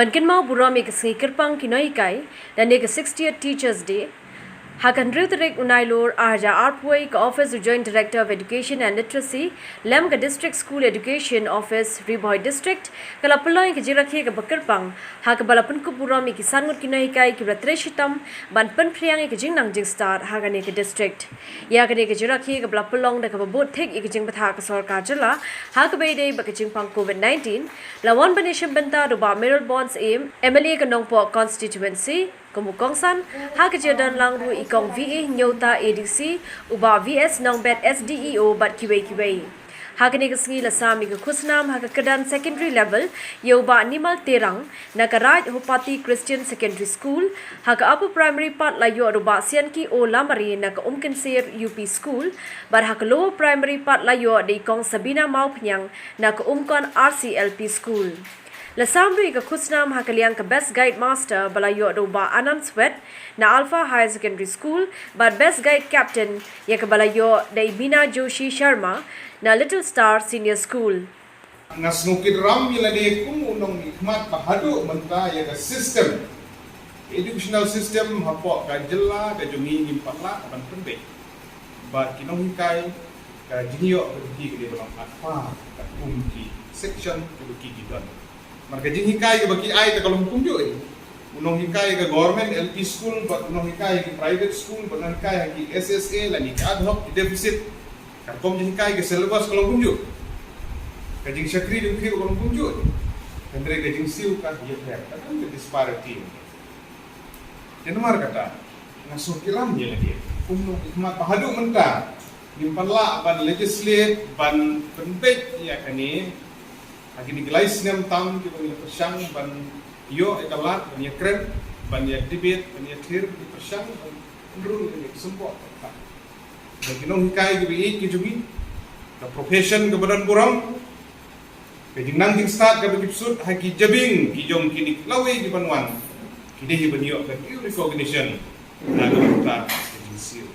kynmaw burom kyrpang nonghikai dan 60th Teachers Day. Hakan Rutarek Unailor Arja Bhoi Office Joint Director of Education and Literacy, Lemga District School Education Office, Bhoi District, Kalapulong jingrakhe kyrpang, Hakabala pynkup burom ngut nonghikai treishitom, ban pynphriang jingnang jingstad, Haganeke District. Yaganeke jingrakhe kapulong the kababot take jingbatha Sorka Jilla, Hakabede Bakajingpang COVID-19, Lawan Banisham Benta Ruba Miral Bonds Aim, MLA Kanongpo Constituency, Kumukongsan, Hakajadan Langru Ikong VA Nyota ADC, Uba VS Nongbet SDEO Bat Kiba. Hakanegasngi Lasami Kusnam Hakakadan Secondary Level, Yoba Nimal Terang, Nakaraj Hopati Christian Secondary School, Haka Upper Primary Part Layo Ruba Sianki O Lamari Naka Umkinsir UP School, but Haka Lower Primary Part Layo de Ikong Sabina Maupnyang, Naka Umkon RCLP School. Lasamri ka kusnam hakaliang ka Best Guide Master balayo roba Anand Sweat na Alpha Higher Secondary School but Best Guide Captain ya ka balayo da Ibina Joshi Sharma na Little Star Senior School. Ngasnukid ram yun de kung unong hikmat bahado menta ya ka system educational system hapo ka jilla ka jungi impatla ban pende ba kinonghikai ka jinyo ka di balang apa ka kumki section ka ki gidan. Marga jinghikai ke bagi ai ta kalong kumjo unong hikai ke government LP school but unong hikai ke private school but unong hikai ke SSA lani ke ad hoc deficit ka kom jinghikai ke syllabus kalong kumjo ka jing syakri ding khir kalong kumjo andre ka jing siu ka ye fer ka kan disparity jenmar kata ngasuh kiram je lagi unong hikmat bahadu menta nimpanla ban legislate ban penpet ya kani Agini gelais nem tam kita ni persyang ban yo ekalat ban ya kren ban ya debate ban ya clear di persyang ndrung ni sempo tak bagi nong hikai gibi ki jumi ka profession ke badan burom ke jingnang jingstad ka bipsut haki jabing ki jom kini lawe di banwan ki dehi ban yo ka recognition na ka jingsiu